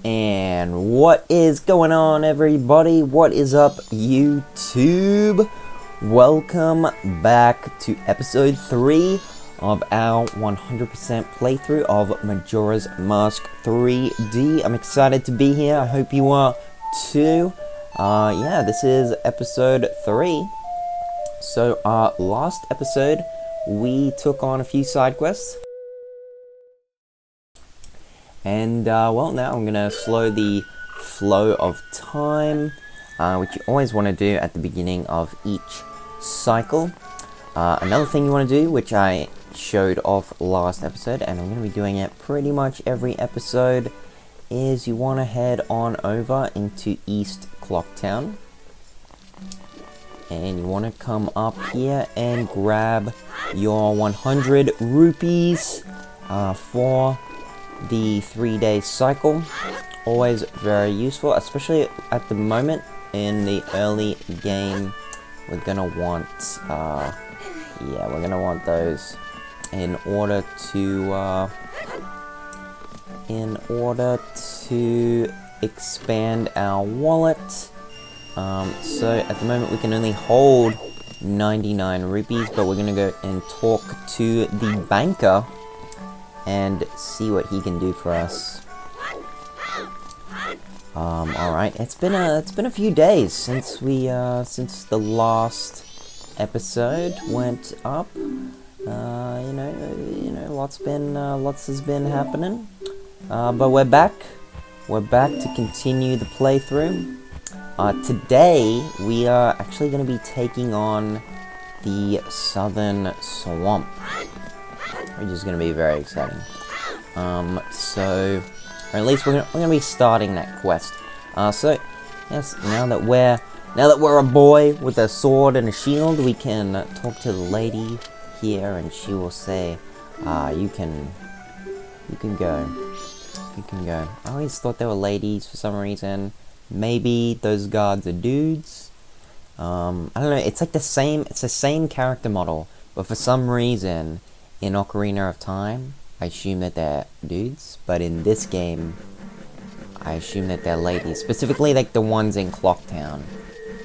And what is going on, everybody? What is up, YouTube? Welcome back to episode 3 of our 100% playthrough of Majora's Mask 3D. I'm excited to be here. I hope you are too. Yeah, this is episode 3. So, last episode, we took on a few side quests. And, well, now I'm going to slow the flow of time, which you always want to do at the beginning of each cycle. Another thing you want to do, which I showed off last episode, and I'm going to be doing it pretty much every episode, is you want to head on over into East Clocktown. And you want to come up here and grab your 100 rupees for the 3-day cycle. Always very useful, especially at the moment in the early game. We're gonna want we're gonna want those in order to expand our wallet. So at the moment we can only hold 99 rupees, but we're gonna go and talk to the banker and see what he can do for us. Alright, it's been a few days since since the last episode went up. Lots has been happening. But we're back. We're back to continue the playthrough. Today we are actually going to be taking on the Southern Swamp, which is going to be very exciting. Or at least we're gonna be starting that quest. So yes, now that we're a boy with a sword and a shield, we can talk to the lady here, and she will say, you can go. You can go. I always thought they were ladies for some reason. Maybe those guards are dudes. I don't know. It's like the same character model, but for some reason, in Ocarina of Time, I assume that they're dudes, but in this game, I assume that they're ladies. Specifically, like the ones in Clocktown,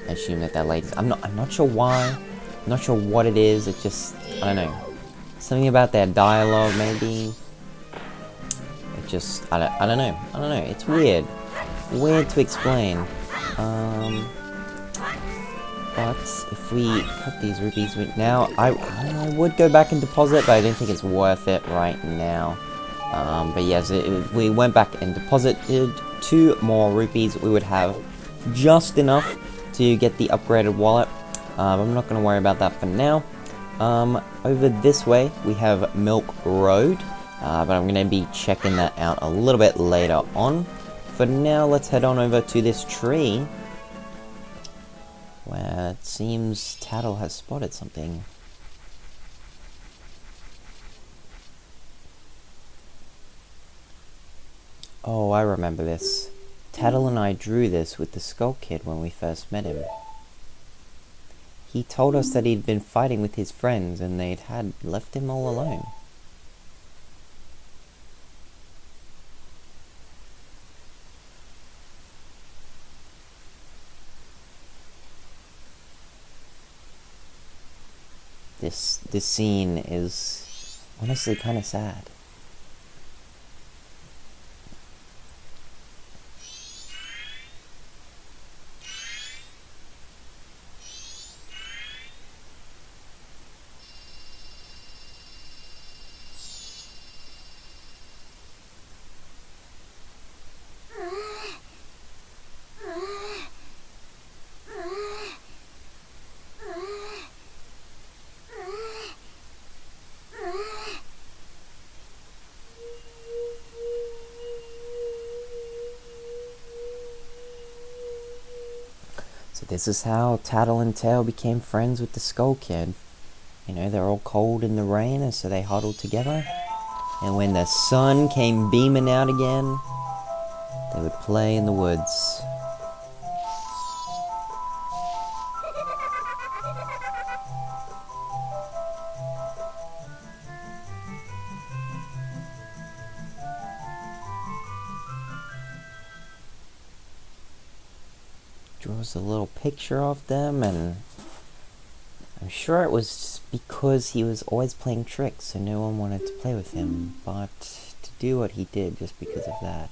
I assume that they're ladies. I'm not sure why. I'm not sure what it is. It just, I don't know. Something about their dialogue, maybe. It just, I don't know. I don't know. It's weird. Weird to explain. But if we cut these rupees now, I would go back and deposit, but I don't think it's worth it right now. But yes, if we went back and deposited 2 more rupees, we would have just enough to get the upgraded wallet. I'm not going to worry about that for now. Over this way, we have Milk Road, but I'm going to be checking that out a little bit later on. For now, let's head on over to this tree, where it seems Tattle has spotted something. Oh, I remember this. Tattle and I drew this with the Skull Kid when we first met him. He told us that he'd been fighting with his friends and had left him all alone. This scene is honestly kind of sad. So this is how Tattle and Tail became friends with the Skull Kid. You know, they're all cold in the rain, and so they huddled together. And when the sun came beaming out again, they would play in the woods. draws a little picture of them, and I'm sure it was because he was always playing tricks, so no one wanted to play with him, but to do what he did just because of that.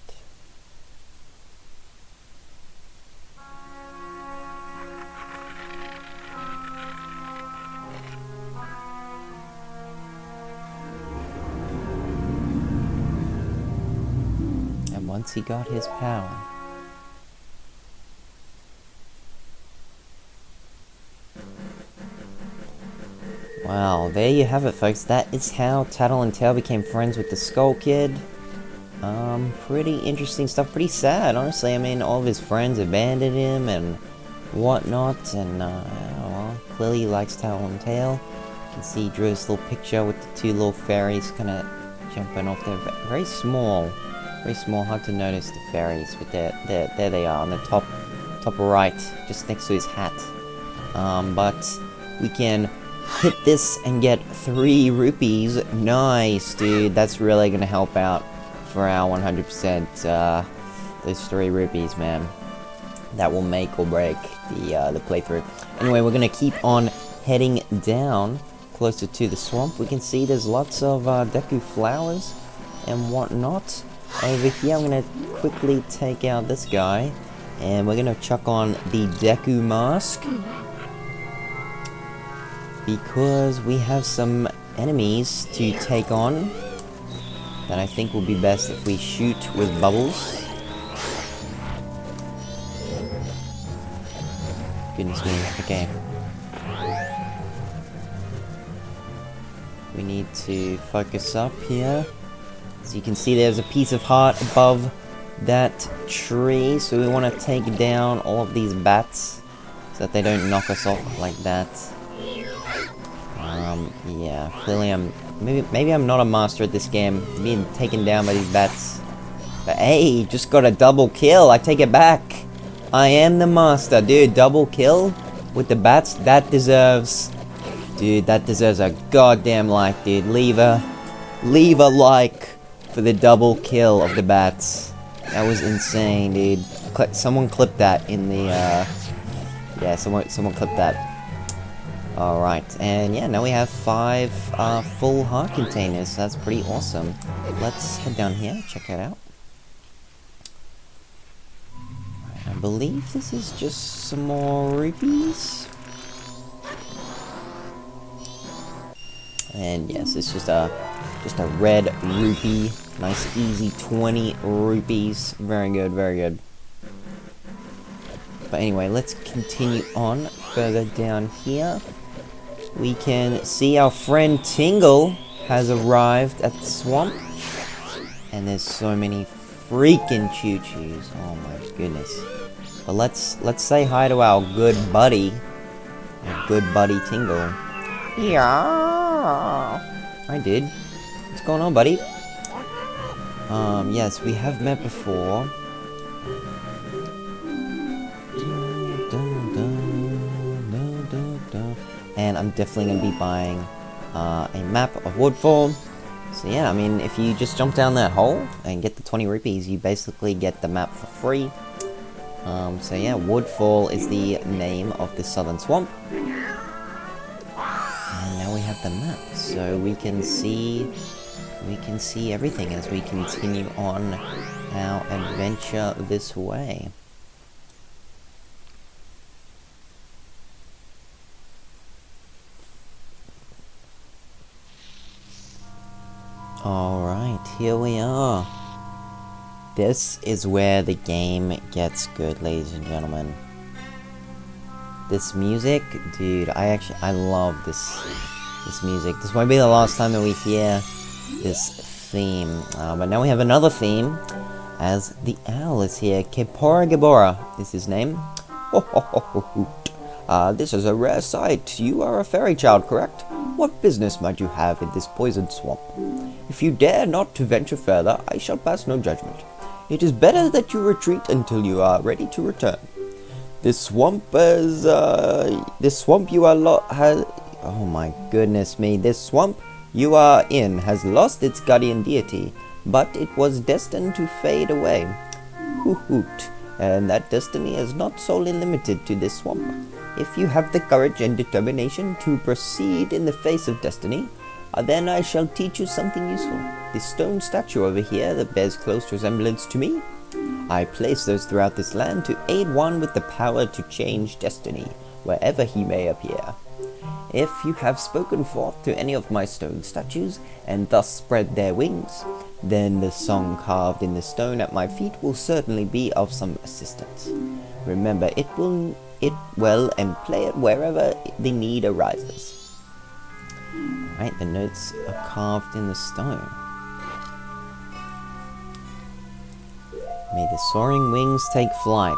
And once he got his power, wow, there you have it, folks. That is how Tattle and Tail became friends with the Skull Kid. Pretty interesting stuff. Pretty sad, honestly. I mean, all of his friends abandoned him and whatnot, and well, clearly he likes Tattle and Tail. You can see he drew this little picture with the two little fairies kind of jumping off there. Very small, hard to notice the fairies, but there they are on the top right, just next to his hat. But we can hit this and get 3 rupees. Nice, dude. That's really gonna help out for our 100%. Those 3 rupees, man. That will make or break the playthrough. Anyway, we're gonna keep on heading down closer to the swamp. We can see there's lots of Deku flowers and whatnot. Over here, I'm gonna quickly take out this guy, and we're gonna chuck on the Deku mask, because we have some enemies to take on that I think will be best if we shoot with bubbles. Goodness me, okay. We need to focus up here. As you can see, there's a piece of heart above that tree, so we want to take down all of these bats so that they don't knock us off like that. Yeah, clearly maybe I'm not a master at this game, being taken down by these bats. But hey, just got a double kill, I take it back. I am the master, dude. Double kill with the bats, that deserves a goddamn like, dude. Leave a like for the double kill of the bats. That was insane, dude. Someone clipped that in the, yeah, someone clipped that. Alright, and yeah, now we have 5 full heart containers, so that's pretty awesome. Let's head down here, check it out. I believe this is just some more rupees. And yes, it's just a red rupee. Nice easy 20 rupees. Very good, very good. But anyway, let's continue on further down here. We can see our friend Tingle has arrived at the swamp. And there's so many freaking choo-choos. Oh my goodness. But let's say hi to our good buddy. Our good buddy Tingle. Yeah. I did. What's going on, buddy? Yes, we have met before. And I'm definitely going to be buying a map of Woodfall. So yeah, I mean, if you just jump down that hole and get the 20 rupees, you basically get the map for free. So yeah, Woodfall is the name of the southern swamp. And now we have the map, so we can see everything as we continue on our adventure this way. Alright, here we are. This is where the game gets good, ladies and gentlemen. This music, dude, I love this music. This won't be the last time that we hear this theme. But now we have another theme, as the owl is here. Kepora Gabora is his name. This is a rare sight. You are a fairy child, correct? What business might you have in this poisoned swamp? If you dare not to venture further, I shall pass no judgment. It is better that you retreat until you are ready to return. This swamp is, you are oh my goodness me, this swamp you are in has lost its guardian deity, but it was destined to fade away. Hoot hoot. and that destiny is not solely limited to this swamp. If you have the courage and determination to proceed in the face of destiny, then I shall teach you something useful. This stone statue over here that bears close resemblance to me, I place those throughout this land to aid one with the power to change destiny, wherever he may appear. If you have spoken forth to any of my stone statues, and thus spread their wings, then the song carved in the stone at my feet will certainly be of some assistance. Remember it well and play it wherever the need arises. Alright, the notes are carved in the stone. May the soaring wings take flight.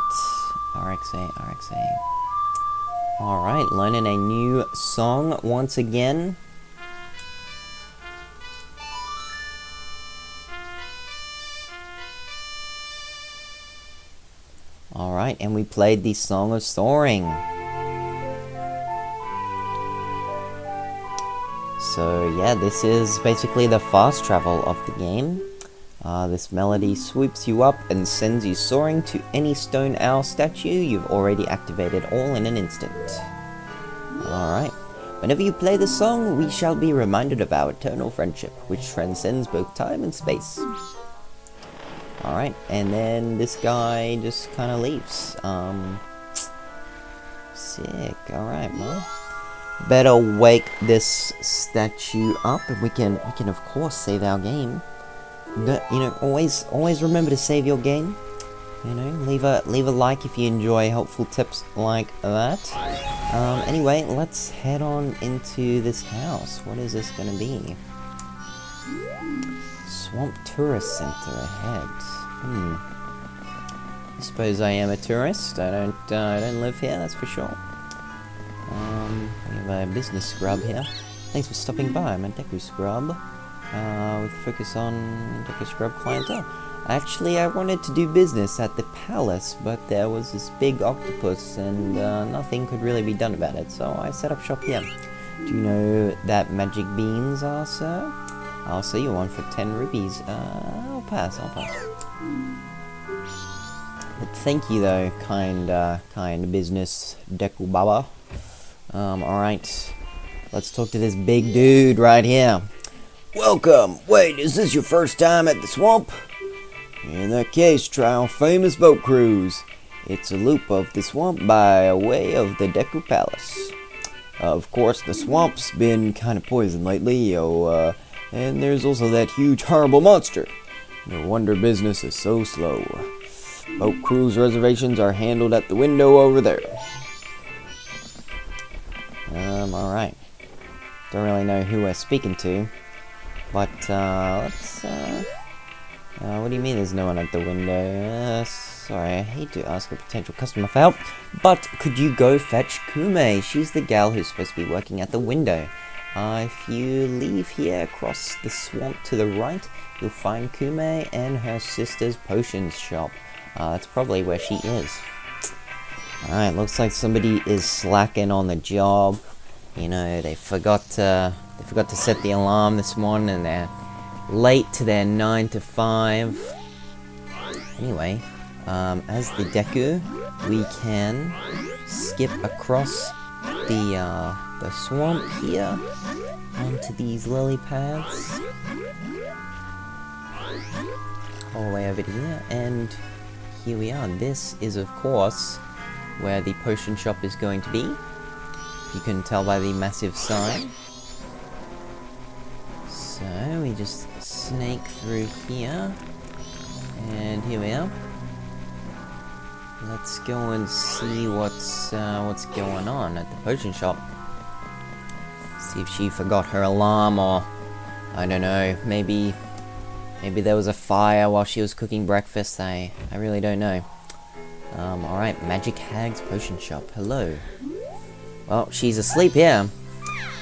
RXA, RXA. Alright, learning a new song once again. Alright, and we played the Song of Soaring. So yeah, this is basically the fast travel of the game. This melody swoops you up and sends you soaring to any stone owl statue you've already activated all in an instant. Alright, whenever you play the song, we shall be reminded of our eternal friendship, which transcends both time and space. Alright, and then this guy just kind of leaves. Sick. Alright, well, better wake this statue up, and we can of course save our game. But, you know, always remember to save your game. You know, leave a like if you enjoy helpful tips like that. Anyway, let's head on into this house. What is this gonna be? Swamp Tourist Center ahead. I suppose I am a tourist. I don't live here, that's for sure. We have a business scrub here. Thanks for stopping by. I'm a Deku scrub. With focus on Deku scrub clientele. Actually, I wanted to do business at the palace, but there was this big octopus, and nothing could really be done about it. So I set up shop here. Do you know that magic beans are, sir? I'll sell you one for 10 rupees. I'll pass. But thank you though, kind business Deku Baba. Alright. Let's talk to this big dude right here. Welcome! Wait, is this your first time at the swamp? In that case, try our famous boat cruise. It's a loop of the swamp by way of the Deku Palace. Of course, the swamp's been kind of poisoned lately, and there's also that huge horrible monster. No wonder business is so slow. Boat cruise reservations are handled at the window over there. Alright. Don't really know who we're speaking to, but, let's, what do you mean there's no one at the window? Sorry, I hate to ask a potential customer for help, but could you go fetch Kume? She's the gal who's supposed to be working at the window. If you leave here across the swamp to the right, you'll find Kume and her sister's potions shop. That's probably where she is. Alright, looks like somebody is slacking on the job. You know, they forgot to set the alarm this morning, and they're late to their 9 to 5. Anyway, as the Deku, we can skip across the swamp here onto these lily paths all the way over here, and here we are. This is of course where the potion shop is going to be. You can tell by the massive sign. So we just snake through here, and here we are. Let's go and see what's going on at the potion shop. See if she forgot her alarm, or I don't know, maybe there was a fire while she was cooking breakfast. I really don't know. Alright, Magic Hag's potion shop. Hello. Well, she's asleep here.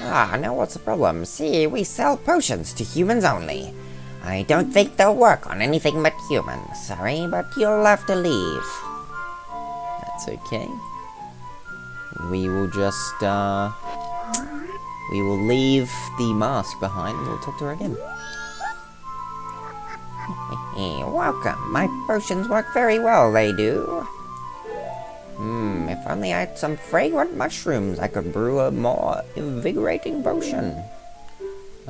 Now what's the problem? See, we sell potions to humans only. I don't think they'll work on anything but humans. Sorry, but you'll have to leave. That's okay. We will just, we will leave the mask behind and we'll talk to her again. Welcome. My potions work very well, they do. only I had some fragrant mushrooms, I could brew a more invigorating potion.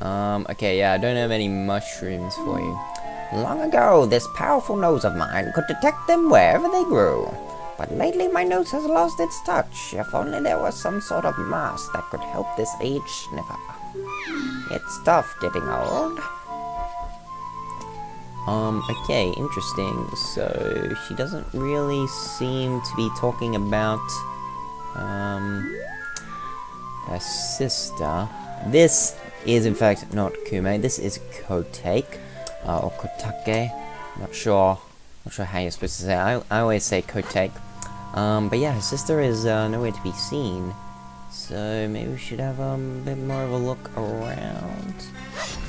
Okay, yeah, I don't have any mushrooms for you. Long ago, this powerful nose of mine could detect them wherever they grew. But lately my nose has lost its touch. If only there was some sort of mask that could help this aged sniffer. It's tough getting old. Okay, interesting. So, she doesn't really seem to be talking about, her sister. This is, in fact, not Kume. This is Kotake, or Kotake. Not sure how you're supposed to say it. I always say Kotake. But yeah, her sister is, nowhere to be seen. So, maybe we should have, a bit more of a look around.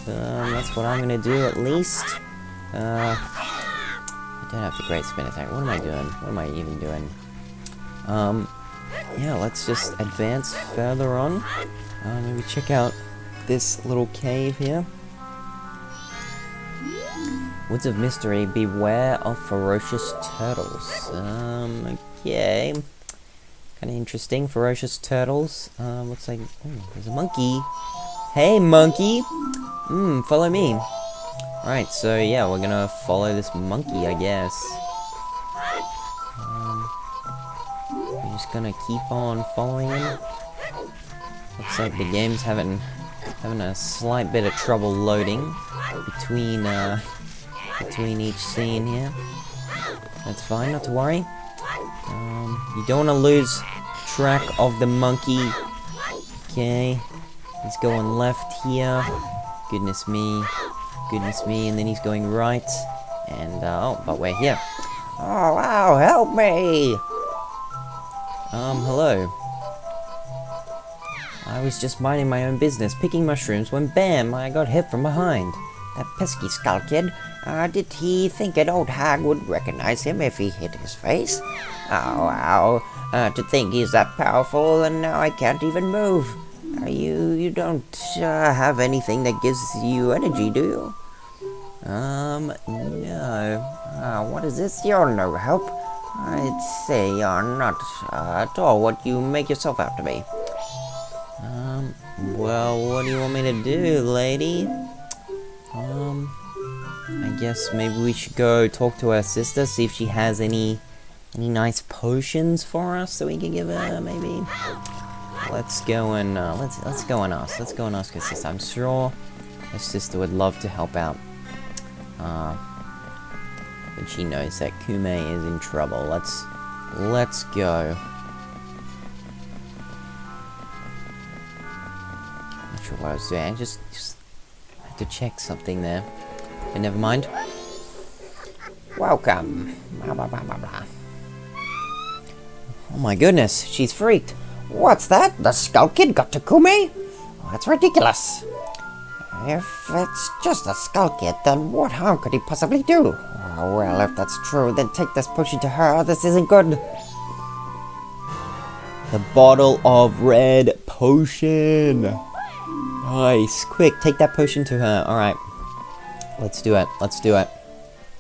That's what I'm gonna do, at least. I don't have the great spin attack. What am I doing? What am I even doing? Yeah, let's just advance further on. Maybe check out this little cave here. Woods of Mystery, beware of ferocious turtles. Okay. Kinda interesting, ferocious turtles. Looks like, there's a monkey. Hey, monkey! Follow me. Right, so yeah, we're gonna follow this monkey, I guess. We're just gonna keep on following him. Looks like the game's having a slight bit of trouble loading between each scene here. That's fine, not to worry. You don't wanna lose track of the monkey. Okay, he's going left here. Goodness me. Goodness me, and then he's going right, and, oh, but we're here. Oh, wow, help me! Hello. I was just minding my own business, picking mushrooms, when bam, I got hit from behind. That pesky skull kid, did he think an old hag would recognize him if he hit his face? Oh, wow, to think he's that powerful, and now I can't even move. You don't, have anything that gives you energy, do you? No. What is this? You're no help. I'd say you're not at all what you make yourself out to be. Well, what do you want me to do, lady? I guess maybe we should go talk to her sister, see if she has any nice potions for us that we can give her, maybe. Let's go and, let's go and ask. Let's go and ask her sister. I'm sure her sister would love to help out. But she knows that Kume is in trouble. Let's go. Not sure what I was doing. I just had to check something there. But never mind. Welcome. Blah, blah, blah, blah, blah. Oh my goodness, she's freaked. What's that? The Skull Kid got Takumi? Oh, that's ridiculous. If it's just a Skull Kid, then what harm could he possibly do? Oh, well, if that's true, then take this potion to her. This isn't good. The bottle of red potion. Nice. Quick, take that potion to her. Alright. Let's do it. Let's do it.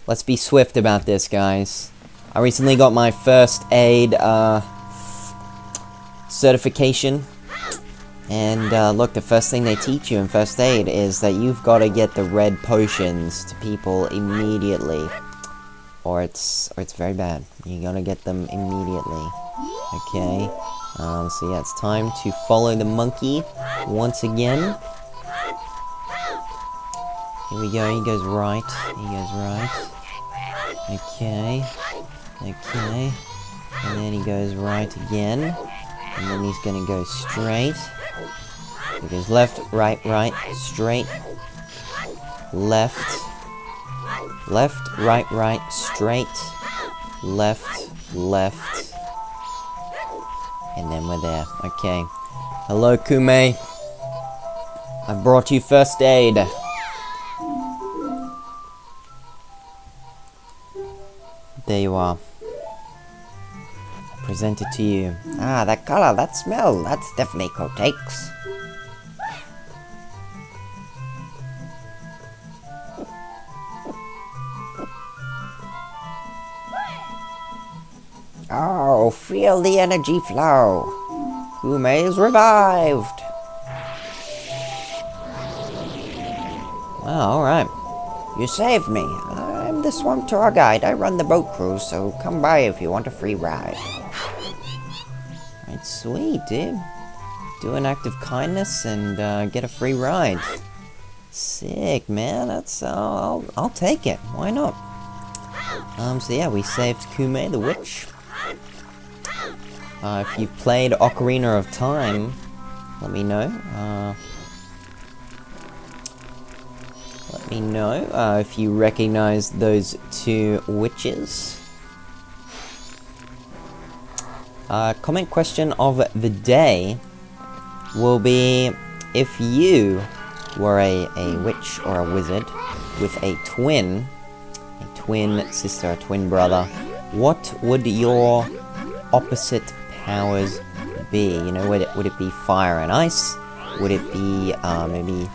Let's be swift about this, guys. I recently got my first aid, certification. And, look, the first thing they teach you in first aid is that you've got to get the red potions to people immediately. Or it's very bad. You gotta get them immediately. Okay? So yeah, it's time to follow the monkey once again. Here we go, he goes right. He goes right. Okay. Okay. And then he goes right again. And then he's gonna go straight. He goes left, right, right, straight. Left. Left, right, right, straight. Left, left. And then we're there. Okay. Hello, Kume. I brought you first aid. There you are. I present it to you. Ah, that color, that smell, that's definitely Kotake's. Oh, feel the energy flow. Kume is revived. Wow, alright. You saved me. I'm the swamp tour guide. I run the boat cruise, so come by if you want a free ride. Right, sweet, dude. Do an act of kindness and get a free ride. Sick, man. That's I'll take it. Why not? So yeah, we saved Kume the witch. If you've played Ocarina of Time, let me know. Let me know if you recognize those two witches. Comment question of the day will be, if you were a witch or a wizard with a twin sister, a twin brother, what would your opposite powers be? You know, would it be fire and ice? Would it be maybe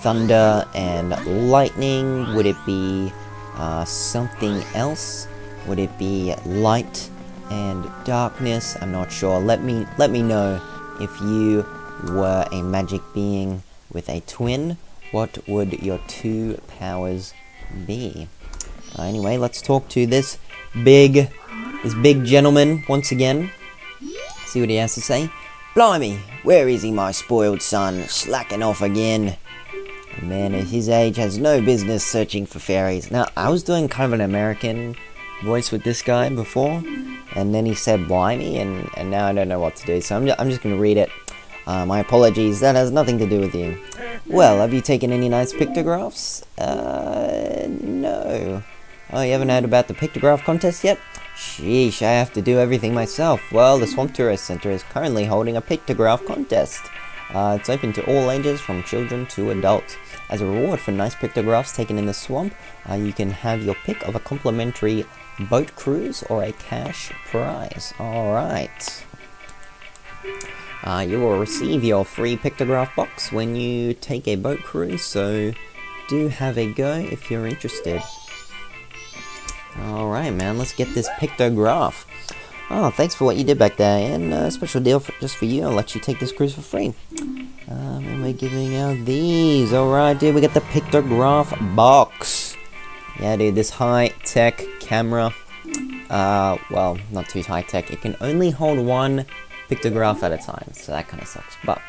thunder and lightning? Would it be something else? Would it be light and darkness? I'm not sure. Let me know if you were a magic being with a twin. What would your two powers be? Anyway, let's talk to this big gentleman once again. See what he has to say. Blimey, where is he, my spoiled son? Slacking off again. A man at his age has no business searching for fairies. Now, I was doing kind of an American voice with this guy before, and then he said blimey, and now I don't know what to do, so I'm just going to read it. My apologies, that has nothing to do with you. Well, have you taken any nice pictographs? No. Oh, you haven't heard about the pictograph contest yet? Sheesh, I have to do everything myself. Well, the Swamp Tourist Center is currently holding a pictograph contest. It's open to all ages, from children to adults. As a reward for nice pictographs taken in the swamp, you can have your pick of a complimentary boat cruise or a cash prize. Alright. You will receive your free pictograph box when you take a boat cruise, so do have a go if you're interested. Alright, man, let's get this pictograph. Oh, thanks for what you did back there, and a special deal just for you. I'll let you take this cruise for free. And we're giving out these. Alright, dude, we got the pictograph box. Yeah, dude, this high-tech camera. Well, not too high-tech. It can only hold one pictograph at a time, so that kind of sucks. But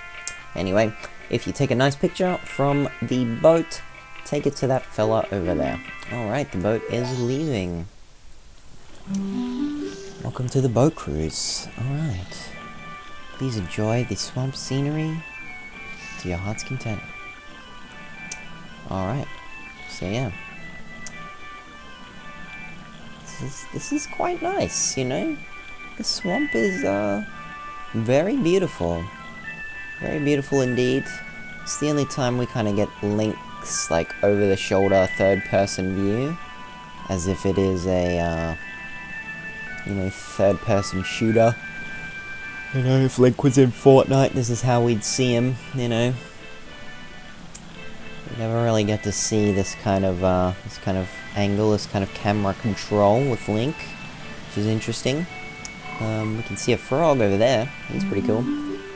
anyway, if you take a nice picture from the boat, take it to that fella over there. Alright, the boat is leaving. Welcome to the boat cruise. Alright. Please enjoy the swamp scenery to your heart's content. Alright. So yeah. This is quite nice, you know? The swamp is very beautiful. Very beautiful indeed. It's the only time we kind of get Link's like over the shoulder third person view, as if it is a you know, third person shooter. You know, if Link was in Fortnite, this is how we'd see him, you know. We never really get to see this kind of angle, this kind of camera control with Link, which is interesting. We can see a frog over there. He's pretty cool.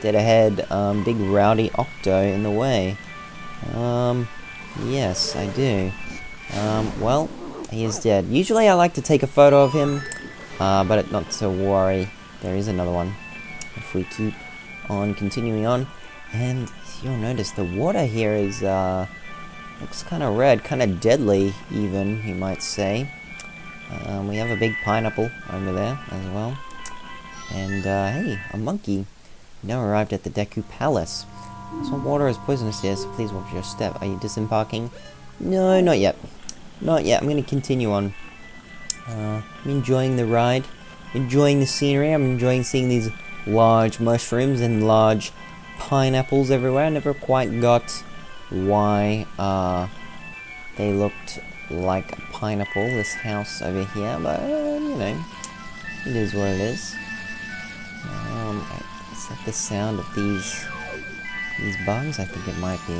Dead ahead, big rowdy Octo in the way. Yes, I do. Well, he is dead. Usually I like to take a photo of him, but not to worry. There is another one. If we keep on continuing on, and you'll notice the water here is, looks kind of red, kind of deadly even, you might say. We have a big pineapple over there as well. And, hey, a monkey. Now arrived at the Deku Palace. Swamp water is poisonous here, so please watch your step. Are you disembarking? No, not yet. Not yet. I'm going to continue on. I'm enjoying the ride. Enjoying the scenery. I'm enjoying seeing these large mushrooms and large pineapples everywhere. I never quite got why they looked like a pineapple, this house over here, but, you know, it is what it is. Is that the sound of these bugs? I think it might be,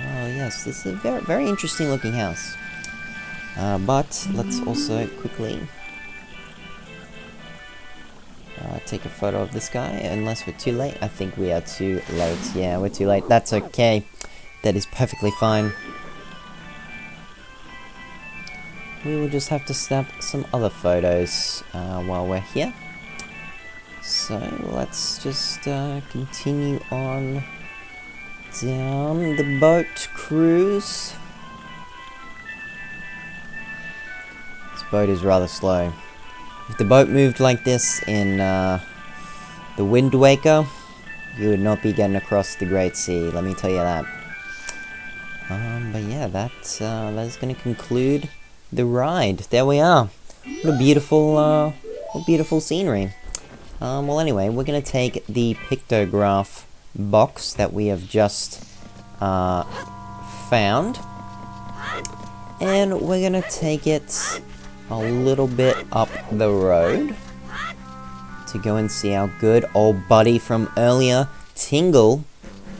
oh yes, this is a very, very interesting looking house. But let's also quickly take a photo of this guy, unless we're too late. I think we are too late. Yeah, we're too late. That's okay. That is perfectly fine. We will just have to snap some other photos while we're here. So let's just continue on down the boat cruise. This boat is rather slow. If the boat moved like this in the Wind Waker, you would not be getting across the Great Sea, let me tell you that. But yeah, that is going to conclude the ride. There we are. What a beautiful scenery. Well anyway, we're going to take the pictograph box that we have just found, and we're going to take it a little bit up the road to go and see our good old buddy from earlier, Tingle.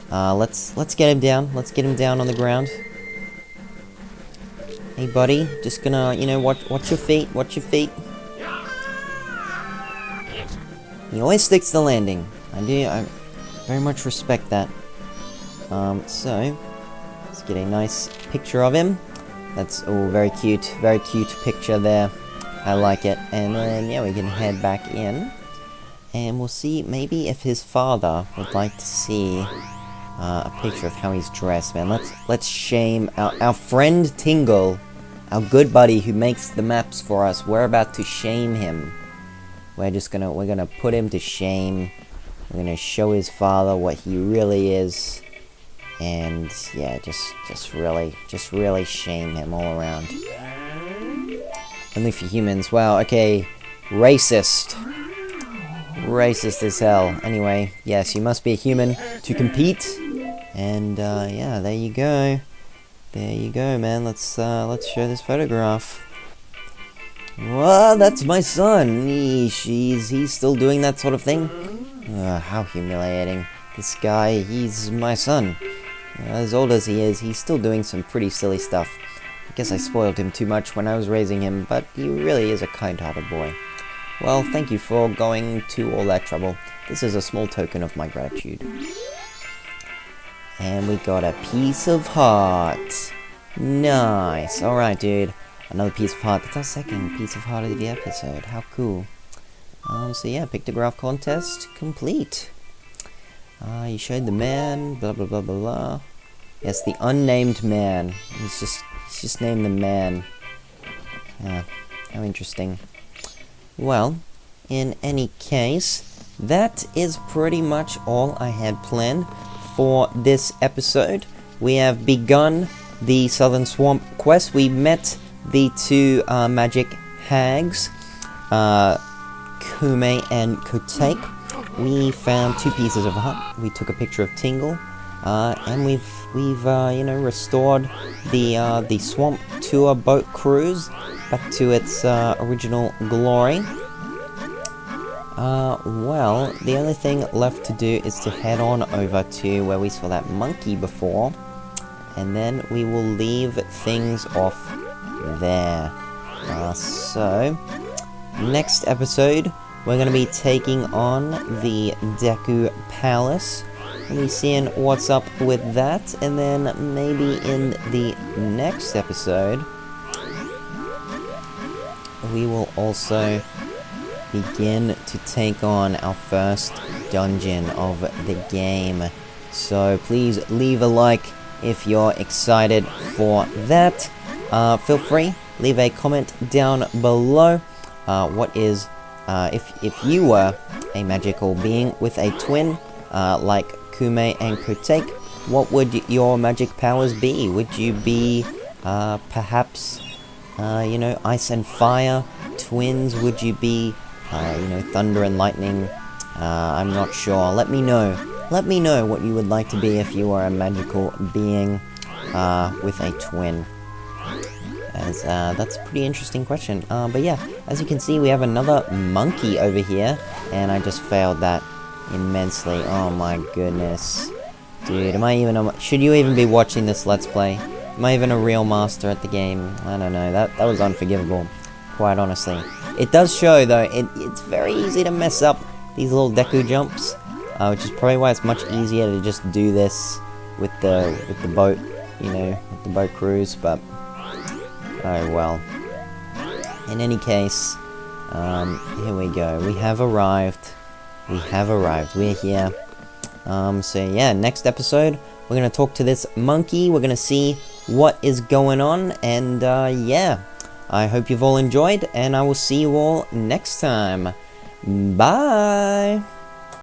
Let's get him down. Let's get him down on the ground. Hey buddy, just gonna, you know, watch your feet, watch your feet. He always sticks to the landing. I very much respect that. So, let's get a nice picture of him. That's, oh, very cute picture there. I like it. And then, yeah, we can head back in. And we'll see, maybe if his father would like to see a picture of how he's dressed, man. Let's shame our friend Tingle, our good buddy who makes the maps for us. We're about to shame him. We're gonna put him to shame. We're gonna show his father what he really is. And yeah, just really shame him all around. Only for humans. Wow, okay. Racist as hell. Anyway, yes, you must be a human to compete. And yeah, there you go. There you go, man. Let's show this photograph. Well, that's my son. He's still doing that sort of thing. How humiliating. This guy, he's my son. As old as he is, he's still doing some pretty silly stuff. I guess I spoiled him too much when I was raising him, but he really is a kind-hearted boy. Well, thank you for going to all that trouble. This is a small token of my gratitude. And we got a piece of heart. Nice. Alright, dude. Another piece of heart. That's our second piece of heart of the episode. How cool. So yeah, pictograph contest complete. You showed the man, blah blah blah blah blah. Yes, the unnamed man. He's just named the man. Yeah, how interesting. Well, in any case, that is pretty much all I had planned for this episode. We have begun the Southern Swamp quest. We met the two magic hags, Kume and Kotek. We found 2 pieces of heart. We took a picture of Tingle, and we've you know, restored the Swamp Tour boat cruise back to its original glory. Well, the only thing left to do is to head on over to where we saw that monkey before, and then we will leave things off there. So, next episode, we're going to be taking on the Deku Palace. We'll be seeing what's up with that, and then maybe in the next episode, we will also begin to take on our first dungeon of the game. So please leave a like if you're excited for that. Feel free, leave a comment down below. What is, if you were a magical being with a twin, like Kume and Kotek, what would your magic powers be? Would you be, perhaps, you know, ice and fire twins? Would you be, you know, thunder and lightning? I'm not sure. Let me know. Let me know what you would like to be if you were a magical being, with a twin. As, that's a pretty interesting question. But yeah, as you can see, we have another monkey over here, and I just failed that immensely. Oh my goodness. Dude, am I even should you even be watching this Let's Play? Am I even a real master at the game? I don't know, that was unforgivable, quite honestly. It does show, though, it's very easy to mess up these little Deku jumps, which is probably why it's much easier to just do this with the boat, you know, with the boat cruise. But oh well. In any case, here we go. We have arrived. We have arrived. We're here. So yeah, next episode, we're gonna talk to this monkey. We're gonna see what is going on, and yeah, I hope you've all enjoyed, and I will see you all next time. Bye!